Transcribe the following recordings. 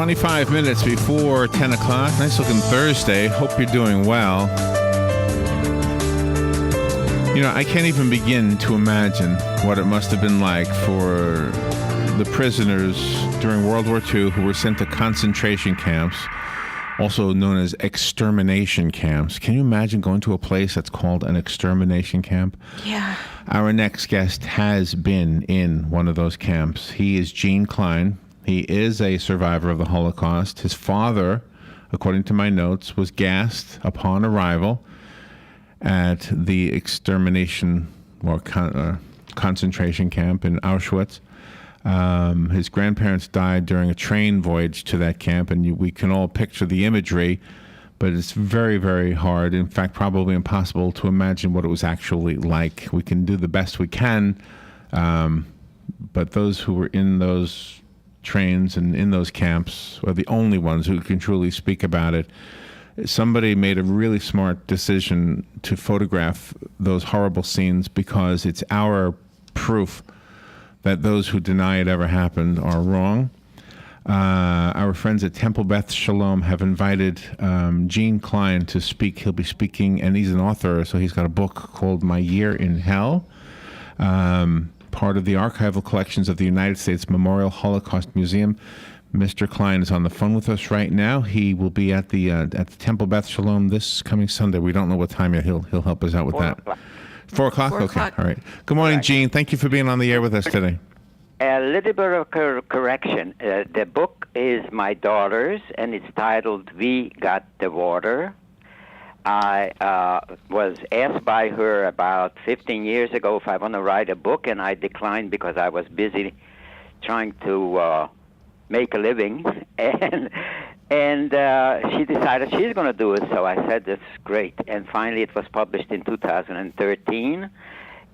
25 minutes before 10 o'clock. Nice looking Thursday. Hope you're doing well. You know, I can't even begin to imagine what it must have been like for the prisoners during World War II who were sent to concentration camps, also known as extermination camps. Can you imagine going to a place that's called an extermination camp? Yeah. Our next guest has been in one of those camps. He is Gene Klein. He is a survivor of the Holocaust. His father, according to my notes, was gassed upon arrival at the extermination or concentration camp in Auschwitz. His grandparents died during a train voyage to that camp, and we can all picture the imagery, but it's very, very hard, in fact, probably impossible to imagine what it was actually like. We can do the best we can, but those who were in those trains and in those camps are the only ones who can truly speak about it. Somebody made a really smart decision to photograph those horrible scenes because it's our proof that those who deny it ever happened are wrong. Our friends at Temple Beth Shalom have invited Gene Klein to speak. He'll be speaking, and he's an author, so he's got a book called My Year in Hell, part of the archival collections of the United States Memorial Holocaust Museum. Mr. Klein is on the phone with us right now. He will be at the Temple Beth Shalom this coming Sunday. We don't know what time yet. He'll help us out with that. 4 o'clock? 4 o'clock. Okay, all right. Good morning, Gene. Thank you for being on the air with us today. A little bit of correction. The book is my daughter's, and it's titled We Got the Water. I was asked by her about 15 years ago if I want to write a book, and I declined because I was busy trying to make a living, and she decided she's going to do it, so I said, that's great. And finally it was published in 2013,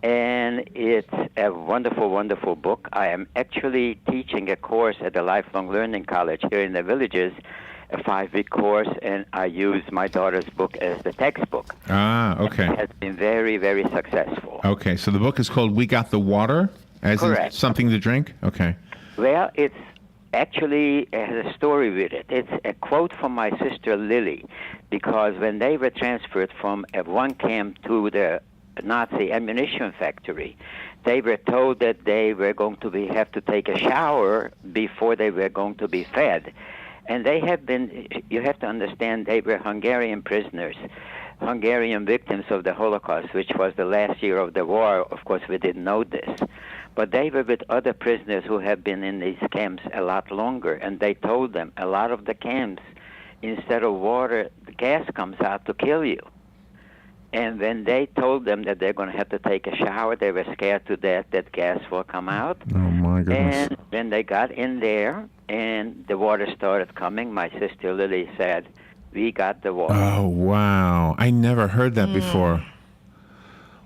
and it's a wonderful, wonderful book. I am actually teaching a course at the Lifelong Learning College here in the Villages, a 5-week course, and I use my daughter's book as the textbook. Ah, okay. It has been very, very successful. Okay, so the book is called We Got the Water, as Correct. in something to drink? Okay. Well, it's actually has a story with it. It's a quote from my sister Lily, because when they were transferred from one camp to the Nazi ammunition factory, they were told that they were going to have to take a shower before they were going to be fed. And they have been, you have to understand, they were Hungarian prisoners, Hungarian victims of the Holocaust, which was the last year of the war. Of course, we didn't know this. But they were with other prisoners who have been in these camps a lot longer, and they told them a lot of the camps, instead of water, the gas comes out to kill you. And when they told them that they're going to have to take a shower, they were scared to death that gas will come out. Oh, my goodness. And when they got in there and the water started coming, my sister Lily said, we got the water. Oh, wow. I never heard that before.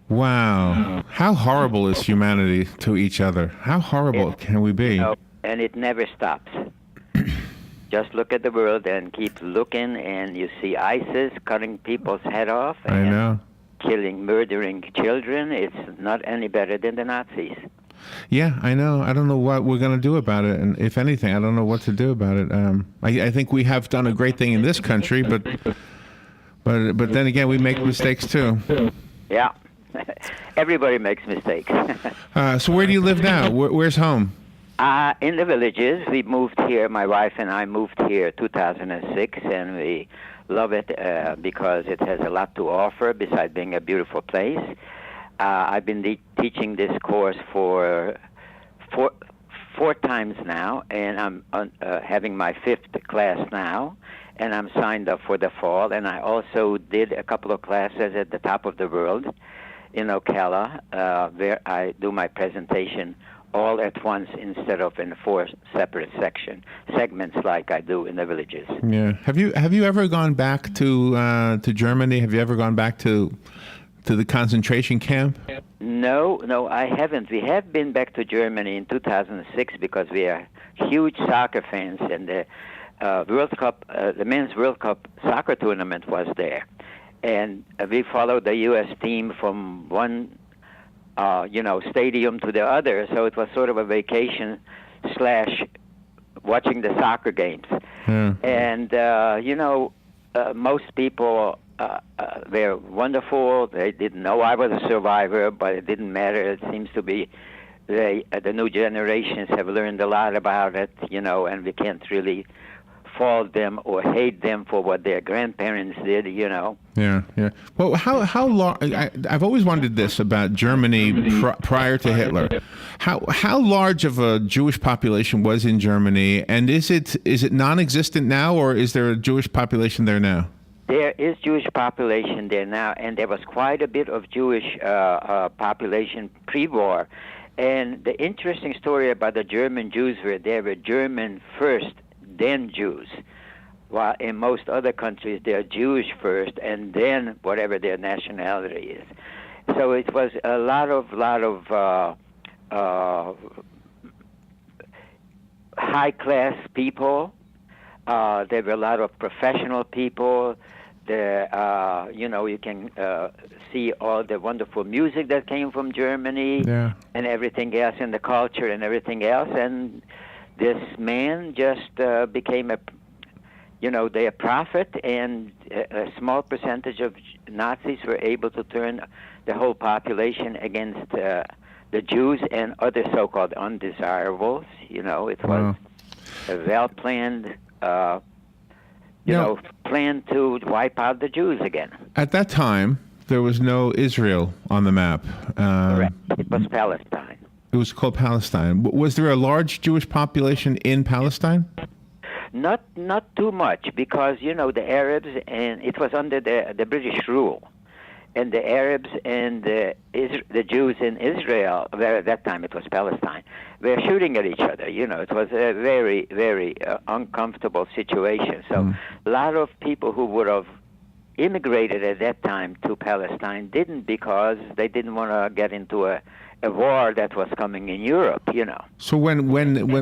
Wow. How horrible is humanity to each other? How horrible can we be? You know, and it never stops. Just look at the world and keep looking, and you see ISIS cutting people's head off and I know. murdering children. It's not any better than the Nazis. Yeah, I know. I don't know what we're going to do about it. And if anything, I don't know what to do about it. I think we have done a great thing in this country, but then again, we make mistakes too. Yeah. Everybody makes mistakes. So where do you live now? Where's home? In the Villages. We moved here. My wife and I moved here 2006, and we love it because it has a lot to offer besides being a beautiful place. I've been teaching this course for four times now, and I'm having my 5th class now, and I'm signed up for the fall. And I also did a couple of classes at the top of the world in Ocala, where I do my presentation all at once instead of in 4 separate segments like I do in the Villages. Yeah. Have you ever gone back to Germany? Have you ever gone back to the concentration camp? No, I haven't. We have been back to Germany in 2006 because we are huge soccer fans, and the World Cup, the men's World Cup soccer tournament was there, and we followed the U.S. team from one stadium to the other, so it was sort of a vacation / watching the soccer games. Yeah. And, most people were wonderful. They didn't know I was a survivor, but it didn't matter. It seems to be the new generations have learned a lot about it, and we can't really fault them or hate them for what their grandparents did, Yeah, yeah. Well, how long? I've always wondered this about Germany prior to Hitler. How large of a Jewish population was in Germany, and is it non-existent now, or is there a Jewish population there now? There is Jewish population there now, and there was quite a bit of Jewish population pre-war. And the interesting story about the German Jews were they were German first, then Jews. While in most other countries, they're Jewish first, and then whatever their nationality is. So it was a lot of high-class people. There were a lot of professional people. You can see all the wonderful music that came from Germany, Yeah. and everything else, and the culture and everything else. And this man just became their prophet, and a small percentage of Nazis were able to turn the whole population against the Jews and other so-called undesirables. It was a well-planned plan to wipe out the Jews again. At that time, there was no Israel on the map. Correct. It was Palestine. It was called Palestine. Was there a large Jewish population in Palestine? Not too much, because the Arabs, and it was under the British rule, and the Arabs and the Jews in Israel, where at that time it was Palestine, were shooting at each other. It was a very, very uncomfortable situation. So a lot of people who would have immigrated at that time to Palestine didn't, because they didn't want to get into a war that was coming in Europe, So when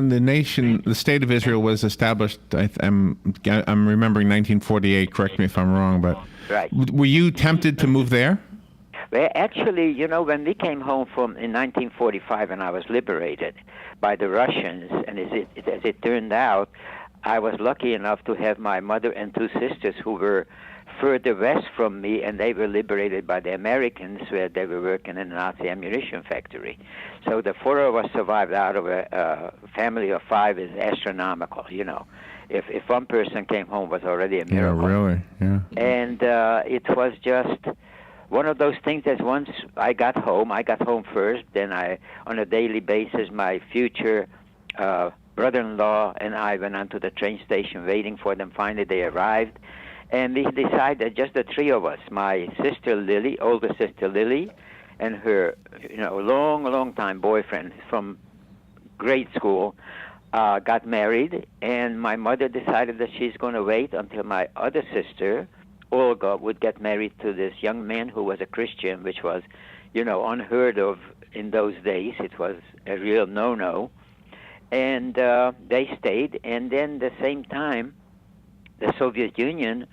the state of Israel was established, I'm remembering 1948. Correct me if I'm wrong, but right. Were you tempted to move there? Well, actually, when we came home in 1945, and I was liberated by the Russians, and as it turned out, I was lucky enough to have my mother and two sisters who were further west from me, and they were liberated by the Americans, where they were working in a Nazi ammunition factory. So the four of us survived out of a family of five is astronomical, If one person came home, it was already a miracle. Yeah, really, yeah. And it was just one of those things that once I got home first, then on a daily basis, my future brother-in-law and I went on to the train station waiting for them. Finally, they arrived. And we decided, just the three of us, my sister Lily, older sister Lily, and her, long time boyfriend from grade school, got married. And my mother decided that she's going to wait until my other sister, Olga, would get married to this young man who was a Christian, which was, unheard of in those days. It was a real no-no. And they stayed. And then the same time, the Soviet Union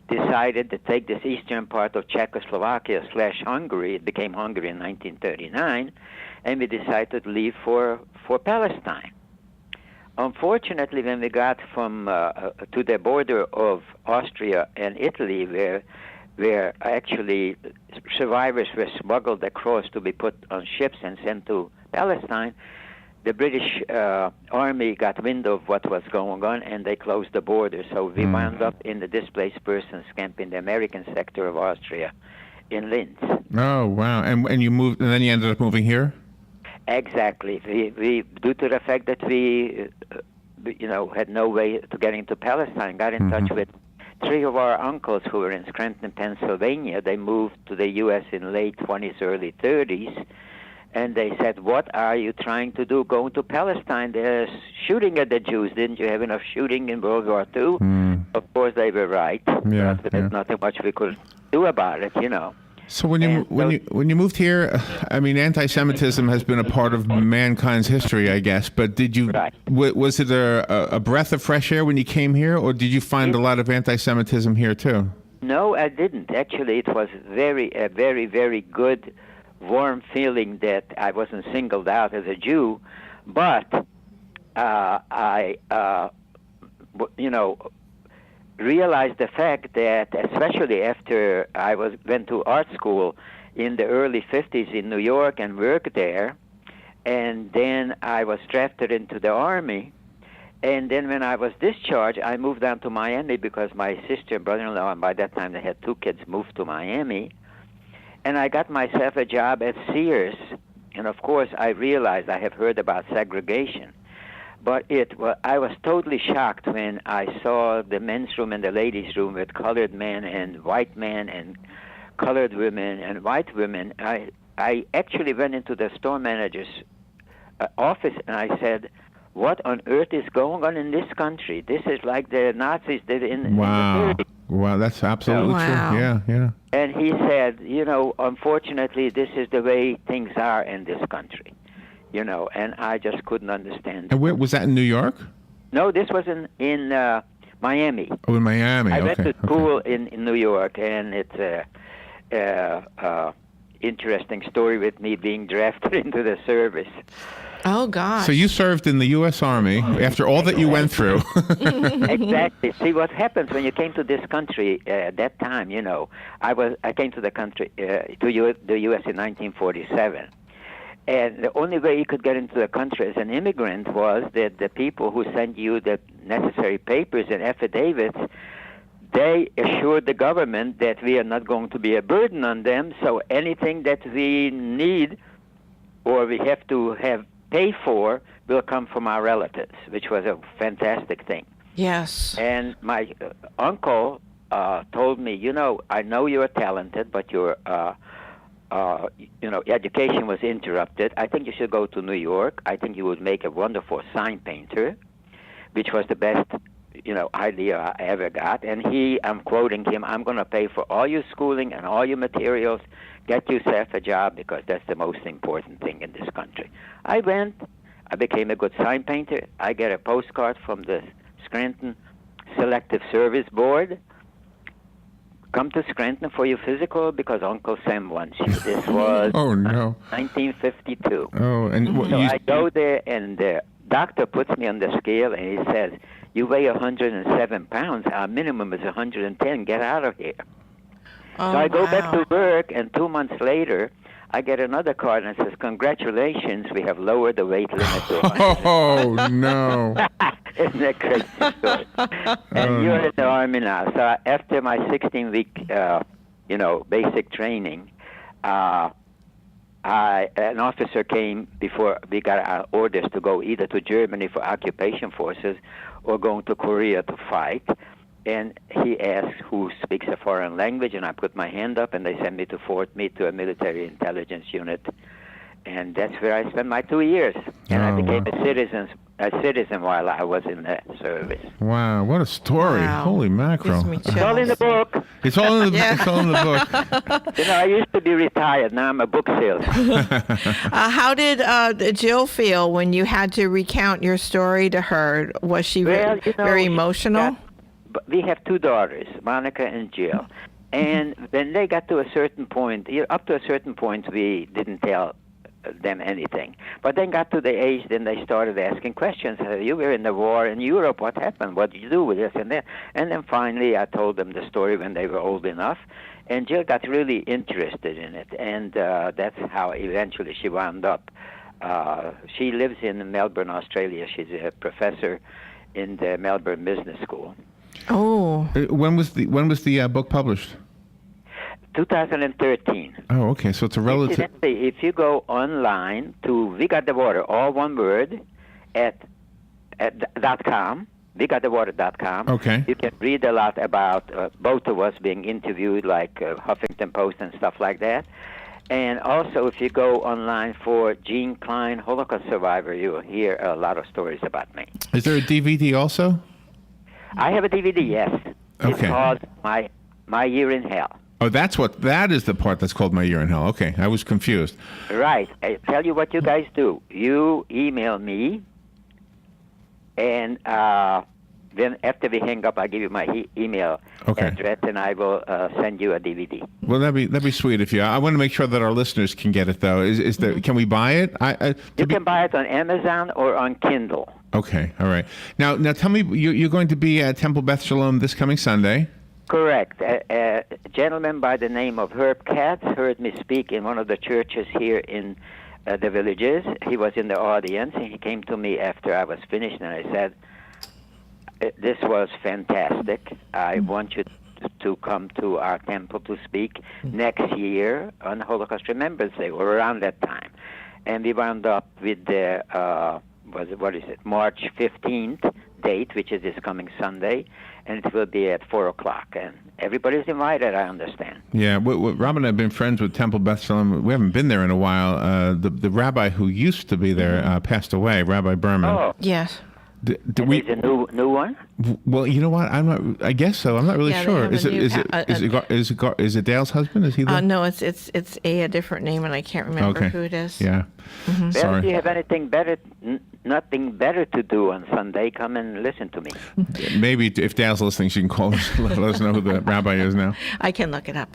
decided to take this eastern part of Czechoslovakia / Hungary. It became Hungary in 1939, and we decided to leave for Palestine. Unfortunately, when we got to the border of Austria and Italy, where actually survivors were smuggled across to be put on ships and sent to Palestine, the British Army got wind of what was going on, and they closed the border. So we wound up in the displaced persons camp in the American sector of Austria, in Linz. Oh, wow! And you moved, and then you ended up moving here. Exactly. We due to the fact that we, had no way to get into Palestine, got in touch with three of our uncles who were in Scranton, Pennsylvania. They moved to the U.S. in late 20s, early 30s. And they said, "What are you trying to do going to Palestine? They're shooting at the Jews. Didn't you have enough shooting in World War II?" Of course, they were right. Yeah, but there's nothing much we could do about it, So when you moved here, I mean, anti-Semitism has been a part of mankind's history, I guess. But did you? Right. Was it a breath of fresh air when you came here, or did you find a lot of anti-Semitism here too? No, I didn't. Actually, it was a very, very good, warm feeling that I wasn't singled out as a Jew. But I realized the fact that, especially after I went to art school in the early 50s in New York and worked there, and then I was drafted into the Army. And then when I was discharged, I moved down to Miami because my sister and brother-in-law, and by that time they had 2 kids, moved to Miami. And I got myself a job at Sears. And of course, I realized I have heard about segregation. But I was totally shocked when I saw the men's room and the ladies' room with colored men and white men and colored women and white women. I actually went into the store manager's office and I said, what on earth is going on in this country? This is like the Nazis did in the 30s. Wow, that's absolutely true. Wow. Yeah. And he said, unfortunately, this is the way things are in this country. And I just couldn't understand. And where was that, in New York? No, this was in Miami. Oh, in Miami. I okay. went to school in New York, and it's a interesting story with me being drafted into the service. Oh, gosh. So you served in the U.S. Army after all that you went through. Exactly. See, what happens when you came to this country at that time, I came to the country, to the U.S. in 1947. And the only way you could get into the country as an immigrant was that the people who sent you the necessary papers and affidavits, they assured the government that we are not going to be a burden on them, so anything that we need or we have to pay for will come from our relatives, which was a fantastic thing. Yes. And my uncle told me, I know you're talented, but your education was interrupted. I think you should go to New York. I think you would make a wonderful sign painter, which was the best, idea I ever got. And I'm quoting him, I'm going to pay for all your schooling and all your materials. Get yourself a job because that's the most important thing in this country. I went. I became a good sign painter. I get a postcard from the Scranton Selective Service Board. Come to Scranton for your physical because Uncle Sam wants you. This was Oh, no. 1952. Oh, and So I go there, and the doctor puts me on the scale, and he says, you weigh 107 pounds. Our minimum is 110. Get out of here. Oh, So I go wow. back to work, and 2 months later, I get another card and it says, congratulations, we have lowered the weight limit to 100. Oh, no. Isn't that crazy story? And you're in the Army now. So after my 16-week, basic training, an officer came before we got our orders to go either to Germany for occupation forces or going to Korea to fight. And he asked who speaks a foreign language, and I put my hand up, and they sent me to Fort Meade to a military intelligence unit. And that's where I spent my 2 years. And I became a citizen while I was in the service. Wow, what a story. Wow. Holy mackerel. Gives me It's all in the book. It's all in the, Yeah. it's all in the book. I used to be retired. Now I'm a book salesman. How did Jill feel when you had to recount your story to her? Was she very emotional? We have 2 daughters, Monica and Jill. And when they got to a certain point, up to a certain point, we didn't tell them anything. But then got to the age, then they started asking questions. You were in the war in Europe. What happened? What did you do with this and that? And then finally I told them the story when they were old enough. And Jill got really interested in it. And that's how eventually she wound up. She lives in Melbourne, Australia. She's a professor in the Melbourne Business School. Oh. When was the book published? 2013. Oh, okay. So it's a relative. Incidentally, if you go online to We Got the Water, all one word, at .com, WeGotTheWater.com. Okay. You can read a lot about both of us being interviewed, like Huffington Post and stuff like that. And also, if you go online for Gene Klein, Holocaust survivor, you'll hear a lot of stories about me. Is there a DVD also? I have a DVD, yes. It's Okay. called My Year in Hell. Oh, that is the part that's called My Year in Hell. Okay, I was confused. Right. I tell you what you guys do. You email me, and then after we hang up, I'll give you my email address, and I will send you a DVD. Well, that'd be sweet if you. I want to make sure that our listeners can get it though. Is there? Can we buy it? You can buy it on Amazon or on Kindle. Okay, all right. Now tell me, you're going to be at Temple Beth Shalom this coming Sunday. Correct. A gentleman by the name of Herb Katz heard me speak in one of the churches here in the Villages. He was in the audience, and he came to me after I was finished, and I said, this was fantastic. I want you to come to our temple to speak next year on Holocaust Remembrance Day, or around that time. And we wound up with the, March 15th date, which is this coming Sunday, and it will be at 4 o'clock. And everybody's invited, I understand. Yeah, Rob and I have been friends with Temple Beth Shalom. We haven't been there in a while. The rabbi who used to be there passed away, Rabbi Berman. Oh. Yes. Is a new one? Well, you know what? I guess so. I'm not really sure. Is it Dale's husband? Is he there? No, it's a different name, and I can't remember who it is. Yeah. Mm-hmm. Sorry. Well, if you have nothing better to do on Sunday, come and listen to me. Maybe if Dale's listening, she can call us, let us know who the rabbi is now. I can look it up.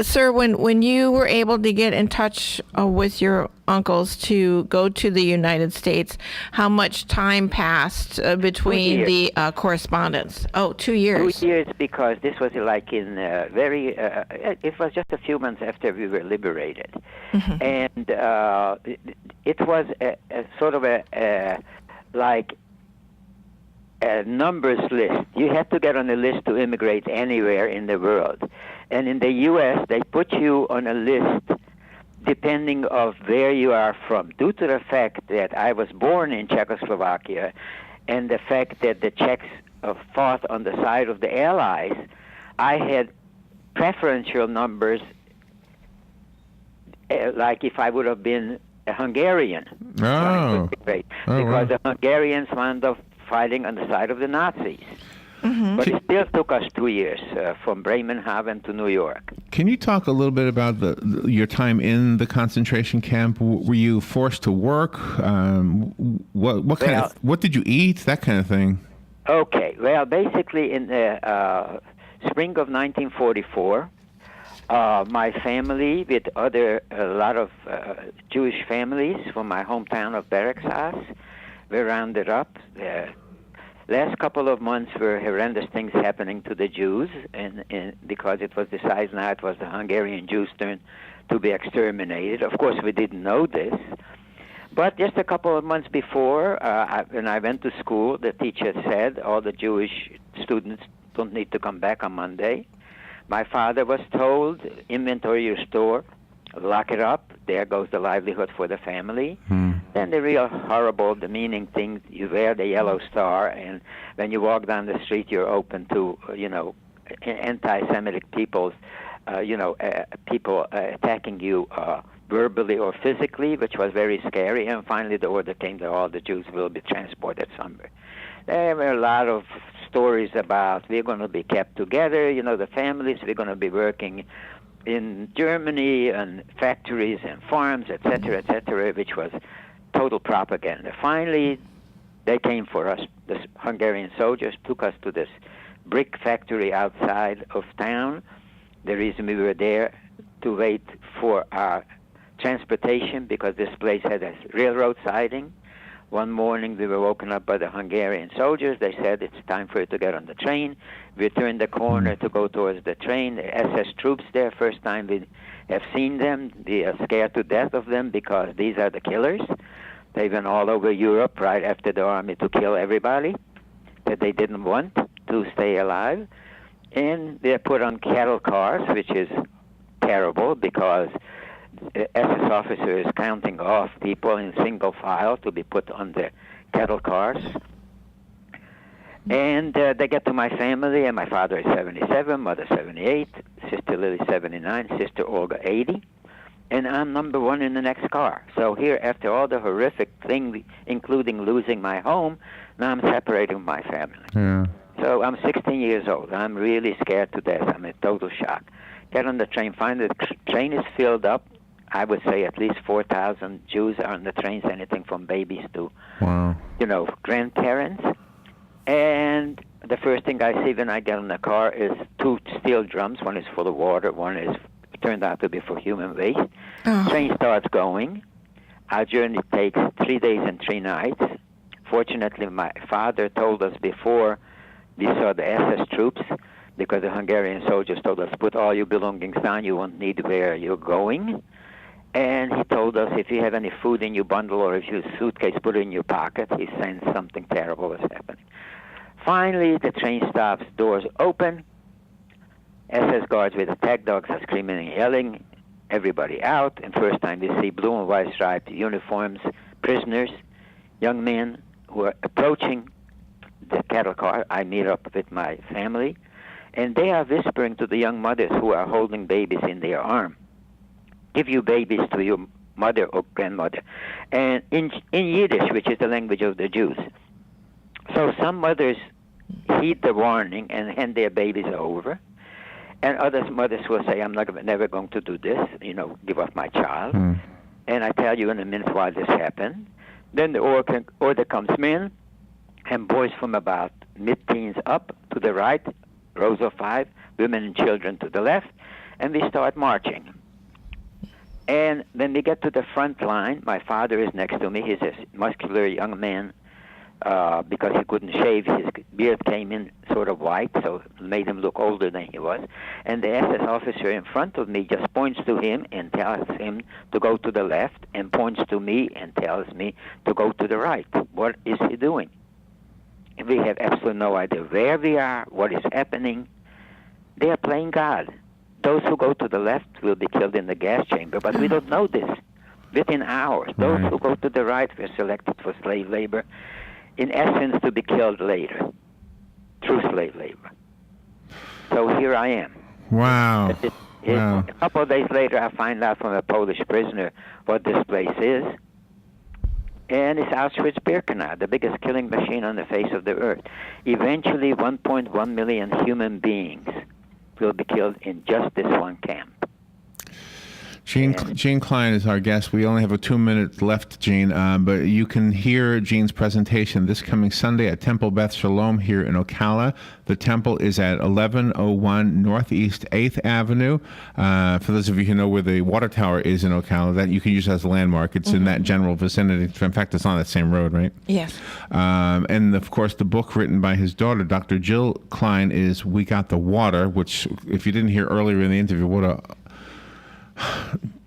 Sir, when you were able to get in touch with your uncles to go to the United States, how much time passed between the correspondence? 2 years. 2 years, because this was like in it was just a few months after we were liberated. Mm-hmm. And it was a sort of a numbers list. You had to get on a list to immigrate anywhere in the world. And in the U.S., they put you on a list depending of where you are from. Due to the fact that I was born in Czechoslovakia and the fact that the Czechs fought on the side of the Allies, I had preferential numbers like if I would have been a Hungarian. Oh. Because the Hungarians wound up fighting on the side of the Nazis. Mm-hmm. But it still took us 2 years from Bremerhaven to New York. Can you talk a little bit about your time in the concentration camp? Were you forced to work? What did you eat? That kind of thing. Okay. Well, basically in the spring of 1944, my family, with a lot of Jewish families from my hometown of Berexas, were rounded up. Last couple of months were horrendous things happening to the Jews, and because it was decided now it was the Hungarian Jews' turn to be exterminated. Of course, we didn't know this. But just a couple of months before, when I went to school, the teacher said all the Jewish students don't need to come back on Monday. My father was told, inventory your store, lock it up, there goes the livelihood for the family. Then the real horrible, demeaning thing, you wear the yellow star, and when you walk down the street, you're open to, anti-Semitic peoples, people attacking you verbally or physically, which was very scary. And finally the order came that all the Jews will be transported somewhere. There were a lot of stories about we're going to be kept together, the families, we're going to be working in Germany and factories and farms, et cetera, which was total propaganda. Finally, they came for us. The Hungarian soldiers took us to this brick factory outside of town. The reason we were there to wait for our transportation, because this place had a railroad siding. One morning we were woken up by the Hungarian soldiers. They said, it's time for you to get on the train. We turned the corner to go towards the train. The SS troops there, first time we have seen them. We are scared to death of them because these are the killers. They went all over Europe right after the army to kill everybody that they didn't want to stay alive. And they're put on cattle cars, which is terrible because SS officer is counting off people in single file to be put on the cattle cars. And they get to my family, and my father is 77, mother 78, sister Lily 79, sister Olga 80, and I'm number one in the next car. So here, after all the horrific things, including losing my home, now I'm separating from my family. Yeah. So I'm 16 years old. I'm really scared to death. I'm in total shock. Get on the train, find the train is filled up. I would say at least 4,000 Jews are on the trains, anything from babies to, wow, grandparents. And the first thing I see when I get in the car is two steel drums. One is full of water. One is turned out to be for human waste. Train starts going. Our journey takes 3 days and 3 nights. Fortunately, my father told us before we saw the SS troops, because the Hungarian soldiers told us, put all your belongings down, you won't need where you're going. And he told us, if you have any food in your bundle or if your suitcase, put it in your pocket. He sensed something terrible was happening. Finally, the train stops, doors open. SS guards with attack dogs are screaming and yelling, everybody out. And first time we see blue and white striped uniforms, prisoners, young men who are approaching the cattle car. I meet up with my family, and they are whispering to the young mothers who are holding babies in their arm, give your babies to your mother or grandmother, and in Yiddish, which is the language of the Jews. So some mothers heed the warning and hand their babies over, and other mothers will say, I'm never going to do this, give up my child. And I tell you in a minute why this happened. Then the order comes in, and boys from about mid-teens up to the right, rows of 5, women and children to the left, and we start marching. And when we get to the front line, my father is next to me. He's a muscular young man. Because he couldn't shave, his beard came in sort of white, so it made him look older than he was. And the SS officer in front of me just points to him and tells him to go to the left, and points to me and tells me to go to the right. What is he doing? And we have absolutely no idea where we are, what is happening. They are playing God. Those who go to the left will be killed in the gas chamber, but we don't know this. Within hours, those who go to the right were selected for slave labor, in essence, to be killed later, through slave labor. So here I am. Wow. A couple of days later, I find out from a Polish prisoner what this place is. And it's Auschwitz-Birkenau, the biggest killing machine on the face of the earth. Eventually, 1.1 million human beings will be killed in just this one camp. Gene Klein is our guest. We only have 2 minutes left, Gene, but you can hear Gene's presentation this coming Sunday at Temple Beth Shalom here in Ocala. The temple is at 1101 Northeast 8th Avenue. For those of you who know where the water tower is in Ocala, that you can use as a landmark. It's in that general vicinity. In fact, it's on that same road, right? Yes. And, of course, the book written by his daughter, Dr. Jill Klein, is We Got the Water, which, if you didn't hear earlier in the interview, what a...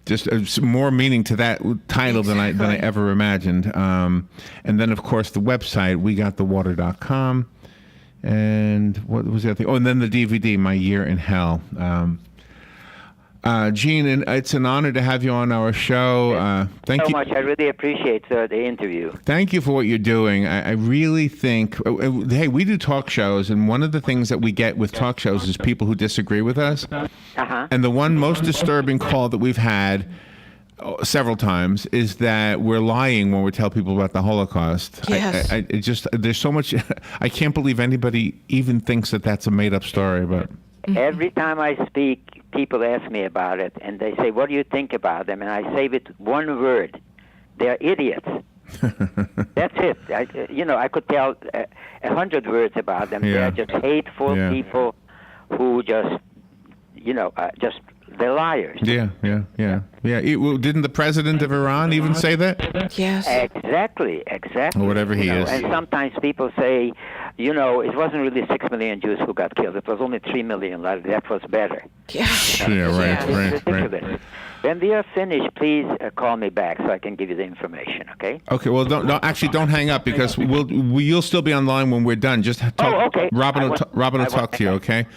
just more meaning to that title than I ever imagined. And then, of course, the website, wegotthewater.com. And what was the other thing? Oh, and then the DVD, My Year in Hell. Gene, it's an honor to have you on our show. Thank you so much. I really appreciate the interview. Thank you for what you're doing. I really think, hey, we do talk shows, and one of the things that we get with talk shows is people who disagree with us. And the one most disturbing call that we've had several times is that we're lying when we tell people about the Holocaust. Yes. There's so much, I can't believe anybody even thinks that that's a made-up story, but... Every time I speak, people ask me about it, and they say, what do you think about them? And I say with one word, they're idiots. That's it. I could tell 100 words about them. Yeah. They're just hateful people who just they're liars. Yeah. Didn't the president of Iran even say that? Yes. Exactly. Or whatever he is. And sometimes people say, it wasn't really 6 million Jews who got killed. It was only 3 million. That was better. Yeah. Right. When we are finished, please call me back so I can give you the information. Okay? Okay. Well, don't hang up, because you'll still be online when we're done. Just talk. Okay. Robin will talk to you. Okay.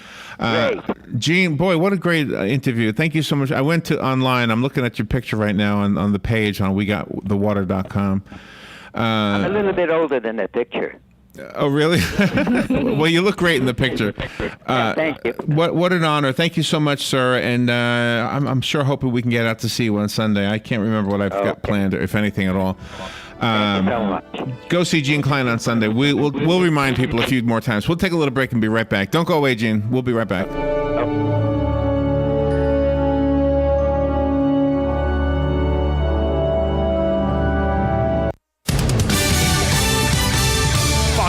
Gene, boy, what a great interview. Thank you so much. I went to online. I'm looking at your picture right now on the page on wegotthewater.com. I'm a little bit older than that picture. Oh, really? Well, you look great in the picture. Thank you. What an honor. Thank you so much, sir. And I'm sure hoping we can get out to see you on Sunday. I can't remember what I've got planned, if anything at all. Thank you so much. Go see Gene Klein on Sunday. We'll remind people a few more times. We'll take a little break and be right back. Don't go away, Gene. We'll be right back.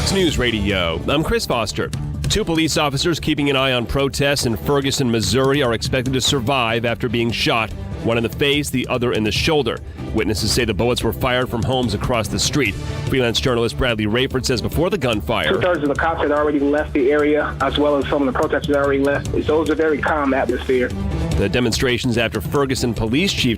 Fox News Radio, I'm Chris Foster. 2 police officers keeping an eye on protests in Ferguson, Missouri are expected to survive after being shot, one in the face, the other in the shoulder. Witnesses say the bullets were fired from homes across the street. Freelance journalist Bradley Rayford says before the gunfire, 2/3 of the cops had already left the area, as well as some of the protesters had already left. So it was a very calm atmosphere. the demonstrations after Ferguson Police Chief